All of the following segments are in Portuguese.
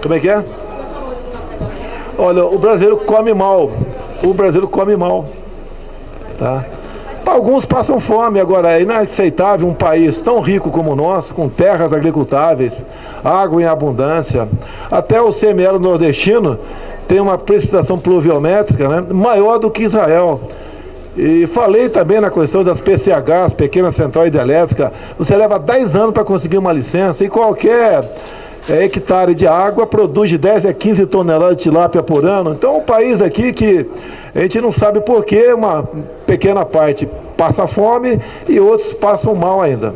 Como é que é? Olha, o brasileiro come mal. O brasileiro come mal. Tá? Alguns passam fome. Agora, é inaceitável um país tão rico como o nosso, com terras agricultáveis, água em abundância. Até o CML nordestino tem uma precipitação pluviométrica, né, maior do que Israel. E falei também na questão das PCHs, Pequena Central Hidrelétrica. Você leva 10 anos para conseguir uma licença e qualquer hectare de água produz de 10 a 15 toneladas de tilápia por ano. Então, um país aqui que a gente não sabe por que uma pequena parte passa fome e outros passam mal ainda.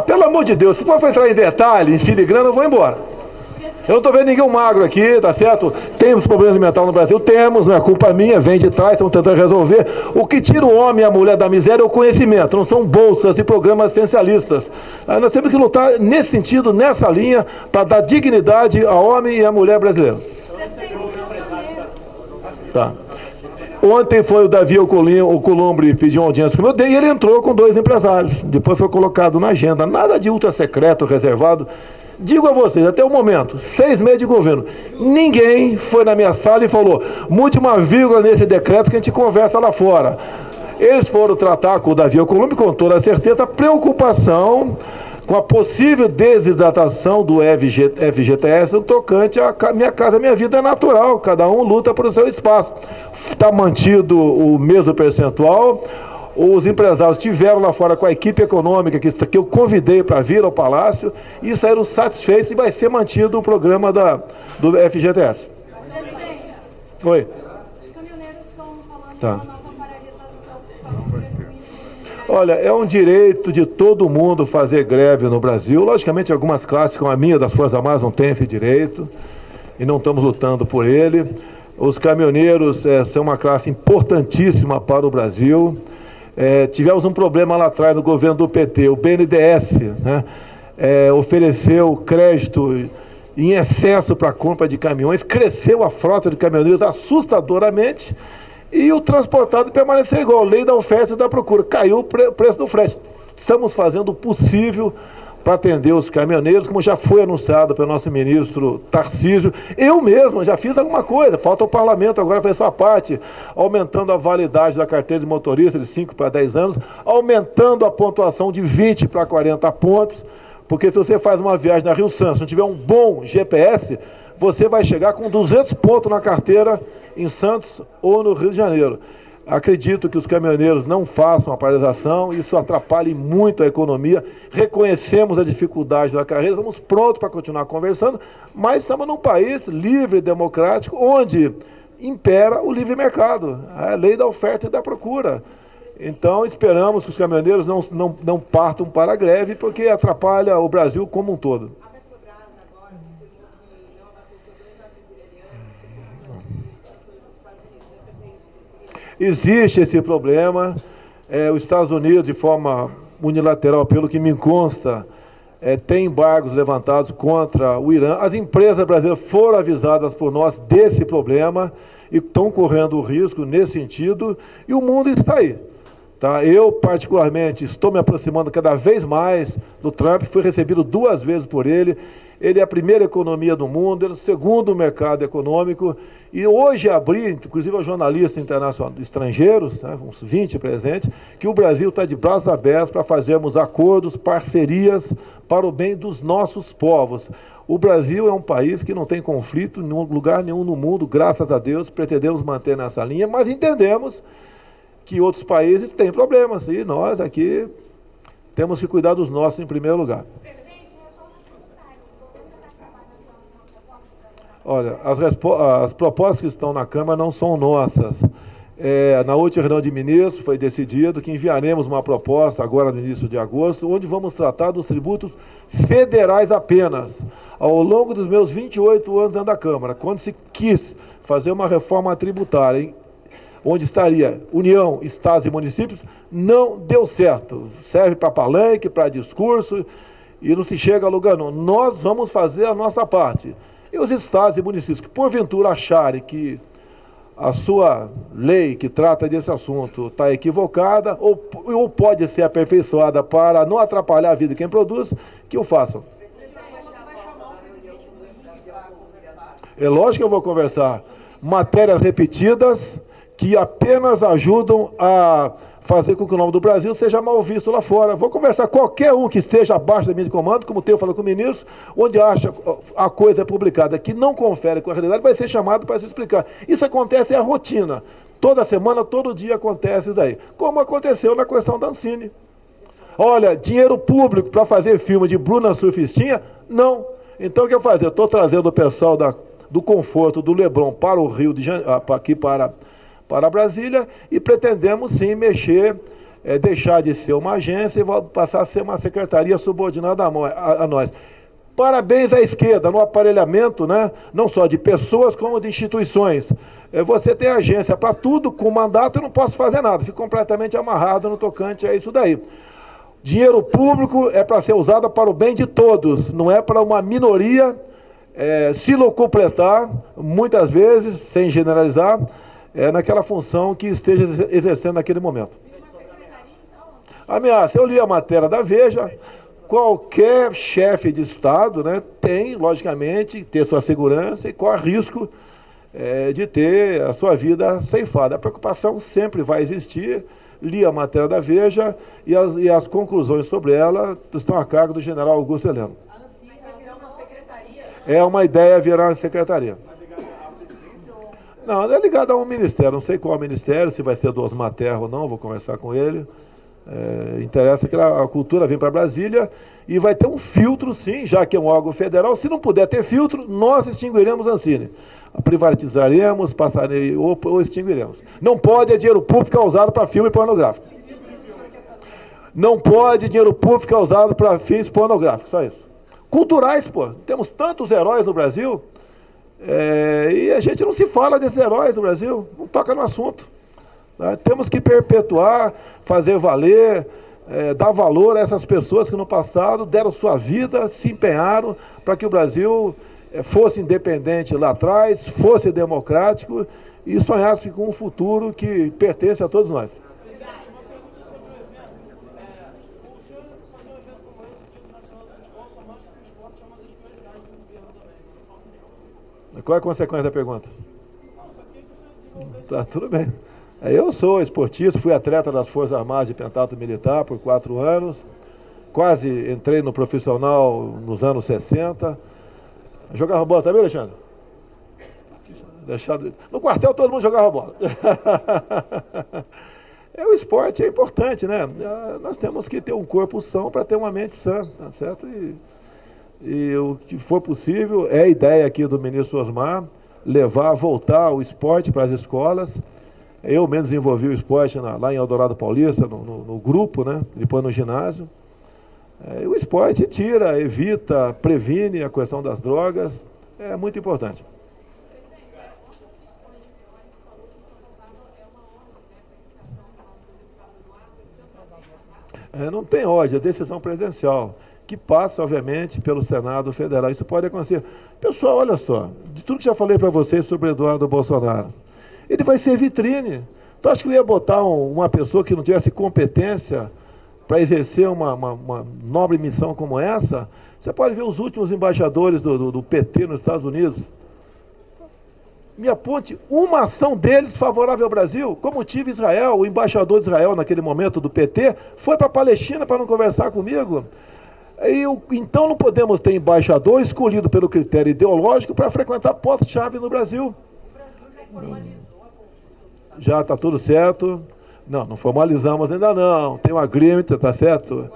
Pelo amor de Deus, se for entrar em detalhe, em filigrana, eu vou embora. Eu não estou vendo ninguém magro aqui, tá certo? Temos problema alimentar no Brasil? Temos, não é culpa minha, vem de trás, estamos tentando resolver. O que tira o homem e a mulher da miséria é o conhecimento, não são bolsas e programas essencialistas. Nós temos que lutar nesse sentido, nessa linha, para dar dignidade ao homem e à mulher brasileira. Tá. Ontem foi o Davi Alcolumbre pedir uma audiência com eu e ele entrou com 2 empresários. Depois foi colocado na agenda. Nada de ultra secreto, reservado. Digo a vocês, até o momento, 6 meses de governo, ninguém foi na minha sala e falou, mude uma vírgula nesse decreto que a gente conversa lá fora. Eles foram tratar com o Davi Alcolumbre, com toda a certeza, preocupação com a possível desidratação do FGTS no tocante a Minha Casa Minha Vida é natural, cada um luta por o seu espaço. Está mantido o mesmo percentual. Os empresários estiveram lá fora com a equipe econômica que eu convidei para vir ao Palácio e saíram satisfeitos e vai ser mantido o programa do FGTS. Oi. Os caminhoneiros estão falando Tá. de uma nova paralisação. Olha, é um direito de todo mundo fazer greve no Brasil. Logicamente, algumas classes, como a minha das Forças Armadas, não têm esse direito e não estamos lutando por ele. Os caminhoneiros são uma classe importantíssima para o Brasil. Tivemos um problema lá atrás no governo do PT, o BNDES, né, ofereceu crédito em excesso para a compra de caminhões, cresceu a frota de caminhoneiros assustadoramente e o transportado permaneceu igual, lei da oferta e da procura, caiu o preço do frete. Estamos fazendo o possível para atender os caminhoneiros, como já foi anunciado pelo nosso ministro Tarcísio. Eu mesmo já fiz alguma coisa, falta o parlamento agora fazer sua parte, aumentando a validade da carteira de motorista de 5 para 10 anos, aumentando a pontuação de 20 para 40 pontos, porque se você faz uma viagem na Rio Santos, se não tiver um bom GPS, você vai chegar com 200 pontos na carteira em Santos ou no Rio de Janeiro. Acredito que os caminhoneiros não façam a paralisação, isso atrapalha muito a economia. Reconhecemos a dificuldade da carreira, estamos prontos para continuar conversando, mas estamos num país livre e democrático, onde impera o livre mercado, a lei da oferta e da procura. Então esperamos que os caminhoneiros não partam para a greve, porque atrapalha o Brasil como um todo. Existe esse problema. Os Estados Unidos, de forma unilateral, pelo que me consta, tem embargos levantados contra o Irã. As empresas brasileiras foram avisadas por nós desse problema e estão correndo o risco nesse sentido, e o mundo está aí. Tá? Eu, particularmente, estou me aproximando cada vez mais do Trump, fui recebido 2 vezes por ele. Ele é a primeira economia do mundo, ele é o segundo mercado econômico, e hoje abri, inclusive aos jornalistas internacionais estrangeiros, né, uns 20 presentes, que o Brasil está de braços abertos para fazermos acordos, parcerias para o bem dos nossos povos. O Brasil é um país que não tem conflito em lugar nenhum no mundo, graças a Deus, pretendemos manter nessa linha, mas entendemos que outros países têm problemas, e nós aqui temos que cuidar dos nossos em primeiro lugar. Olha, as propostas que estão na Câmara não são nossas. Na última reunião de ministros foi decidido que enviaremos uma proposta agora no início de agosto, onde vamos tratar dos tributos federais apenas. Ao longo dos meus 28 anos dentro da Câmara, quando se quis fazer uma reforma tributária, onde estaria União, Estados e municípios, não deu certo. Serve para palanque, para discurso, e não se chega a lugar não. Nós vamos fazer a nossa parte. E os estados e municípios que, porventura, acharem que a sua lei que trata desse assunto está equivocada ou pode ser aperfeiçoada para não atrapalhar a vida de quem produz, que o façam. É lógico que eu vou conversar. Matérias repetidas que apenas ajudam a fazer com que o nome do Brasil seja mal visto lá fora. Vou conversar com qualquer um que esteja abaixo da minha de comando, como o Teu falou com o ministro, onde acha a coisa publicada que não confere com a realidade, vai ser chamado para se explicar. Isso acontece, é a rotina. Toda semana, todo dia acontece isso daí. Como aconteceu na questão da Ancine. Olha, dinheiro público para fazer filme de Bruna Surfistinha? Não. Então o que eu fazer? Eu estou trazendo o pessoal do conforto do Leblon para o Rio de Janeiro, aqui para Brasília, e pretendemos sim mexer, deixar de ser uma agência e passar a ser uma secretaria subordinada a nós. Parabéns à esquerda no aparelhamento, né, não só de pessoas como de instituições. Você tem agência para tudo, com mandato eu não posso fazer nada, fico completamente amarrado no tocante a isso daí. Dinheiro público é para ser usado para o bem de todos, não é para uma minoria se locupletar, muitas vezes, sem generalizar, naquela função que esteja exercendo naquele momento. Ameaça, eu li a matéria da Veja, qualquer chefe de Estado, né, tem, logicamente, ter sua segurança e corre risco de ter a sua vida ceifada. A preocupação sempre vai existir. Li a matéria da Veja e as conclusões sobre ela estão a cargo do general Augusto Heleno. É uma ideia virar uma secretaria. Não, é ligado a um ministério, não sei qual ministério, se vai ser do Osmar Terra ou não, vou conversar com ele. Interessa que a cultura vem para Brasília e vai ter um filtro, sim, já que é um órgão federal. Se não puder ter filtro, nós extinguiremos a Ancine. Privatizaremos, passaremos ou extinguiremos. Não pode dinheiro público ficar usado para filme pornográfico. Não pode dinheiro público ficar usado para fins pornográficos, só isso. Culturais, pô, temos tantos heróis no Brasil. E a gente não se fala desses heróis no Brasil, não toca no assunto. Tá? Temos que perpetuar, fazer valer, dar valor a essas pessoas que no passado deram sua vida, se empenharam para que o Brasil fosse independente lá atrás, fosse democrático e sonhasse com um futuro que pertence a todos nós. Qual é a consequência da pergunta? Tá, tudo bem. Eu sou esportista, fui atleta das Forças Armadas de pentatlo militar por 4 anos, quase entrei no profissional nos anos 60. Jogava bola também, Alexandre? No quartel todo mundo jogava bola. O esporte é importante, né? Nós temos que ter um corpo são para ter uma mente sã, tá certo? E o que for possível, é a ideia aqui do ministro Osmar, voltar o esporte para as escolas. Eu mesmo desenvolvi o esporte lá em Eldorado Paulista, no grupo, né? Depois no ginásio. O esporte evita, previne a questão das drogas, é muito importante. Não tem hoje, é decisão presidencial, que passa, obviamente, pelo Senado Federal. Isso pode acontecer. Pessoal, olha só, de tudo que já falei para vocês sobre Eduardo Bolsonaro, ele vai ser vitrine. Tu acha que eu ia botar uma pessoa que não tivesse competência para exercer uma nobre missão como essa? Você pode ver os últimos embaixadores do PT nos Estados Unidos. Me aponte uma ação deles favorável ao Brasil. Como tive Israel, o embaixador de Israel naquele momento do PT, foi para a Palestina para não conversar comigo. Então não podemos ter embaixador escolhido pelo critério ideológico para frequentar postos-chave no Brasil. Já está tudo certo. Não formalizamos ainda não. Tem um agreement, está certo?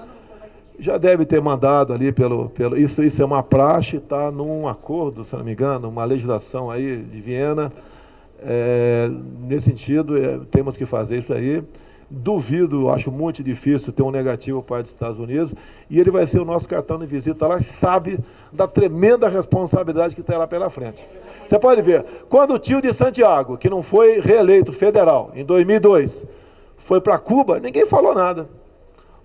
Já deve ter mandado ali isso é uma praxe, está num acordo, se não me engano, uma legislação aí de Viena. Nesse sentido, temos que fazer isso aí. Duvido, acho muito difícil ter um negativo para os Estados Unidos, e ele vai ser o nosso cartão de visita lá, sabe da tremenda responsabilidade que terá pela frente. Você pode ver, quando o tio de Santiago, que não foi reeleito federal em 2002, foi para Cuba, ninguém falou nada.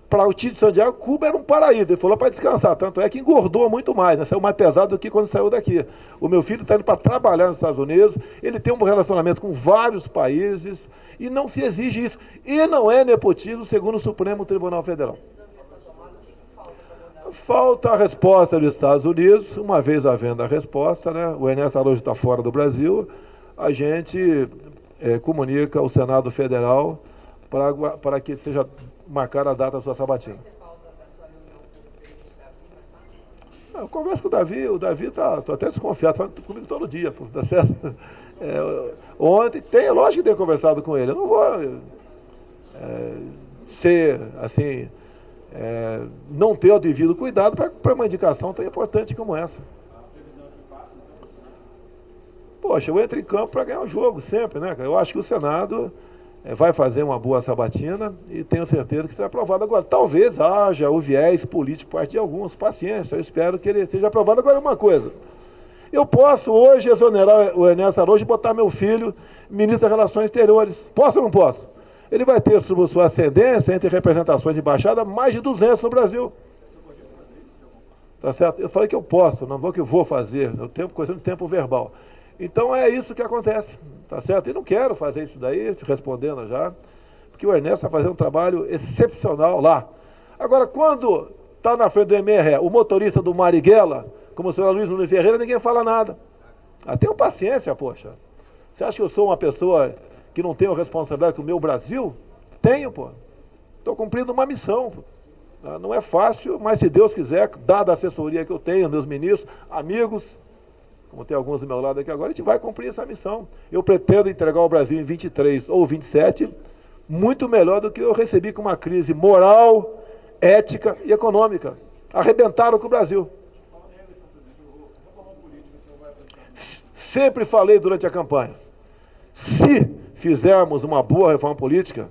para o Tito de Santiago, Cuba era um paraíso. Ele falou para descansar. Tanto é que engordou muito mais, né? Saiu mais pesado do que quando saiu daqui. O meu filho está indo para trabalhar nos Estados Unidos. Ele tem um relacionamento com vários países e não se exige isso. E não é nepotismo, segundo o Supremo Tribunal Federal. Falta a resposta dos Estados Unidos. Uma vez havendo a resposta, né? O Ernesto Araújo está fora do Brasil. A gente comunica ao Senado Federal para que seja marcar a data da sua sabatina. Eu converso com o Davi tô até desconfiado, falando comigo todo dia, pô, tá certo? Ontem, lógico que tenho conversado com ele, eu não vou ser, assim, não ter o devido cuidado para uma indicação tão importante como essa. Poxa, eu entro em campo para ganhar o jogo sempre, né? Eu acho que o Senado vai fazer uma boa sabatina e tenho certeza que será aprovado agora. Talvez haja o viés político por parte de alguns. Paciência, eu espero que ele seja aprovado. Agora, uma coisa. Eu posso hoje exonerar o Ernesto Araújo e botar meu filho ministro das Relações Exteriores. Posso ou não posso? Ele vai ter, sob sua ascendência, entre representações de embaixada, mais de 200 no Brasil. Tá certo? Eu falei que eu posso, não vou que eu vou fazer. Eu tenho coisa no tempo verbal. Então é isso que acontece, tá certo? E não quero fazer isso daí, te respondendo já, porque o Ernesto está fazendo um trabalho excepcional lá. Agora, quando está na frente do MRE, o motorista do Marighella, como o senhor Luiz Nunes Ferreira, ninguém fala nada. Tenham paciência, poxa. Você acha que eu sou uma pessoa que não tenho responsabilidade com o meu Brasil? Tenho, pô. Estou cumprindo uma missão. Não é fácil, mas se Deus quiser, dada a assessoria que eu tenho, meus ministros, amigos, como tem alguns do meu lado aqui agora, a gente vai cumprir essa missão. Eu pretendo entregar o Brasil em 23 ou 27, muito melhor do que eu recebi com uma crise moral, ética e econômica. Arrebentaram com o Brasil. Sempre falei durante a campanha, se fizermos uma boa reforma política,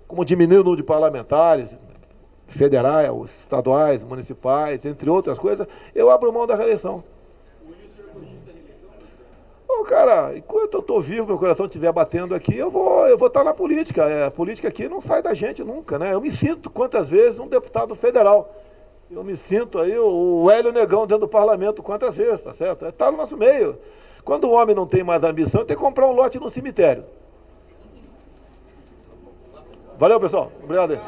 como diminuir o número de parlamentares, federais, estaduais, municipais, entre outras coisas, eu abro mão da reeleição. Cara, enquanto eu estou vivo, meu coração estiver batendo aqui, eu vou estar na política. A política aqui não sai da gente nunca, né? Eu me sinto, quantas vezes, um deputado federal. Eu me sinto aí o Hélio Negão dentro do parlamento, quantas vezes, tá certo? Está no nosso meio. Quando o homem não tem mais ambição, tem que comprar um lote no cemitério. Valeu, pessoal. Obrigado aí.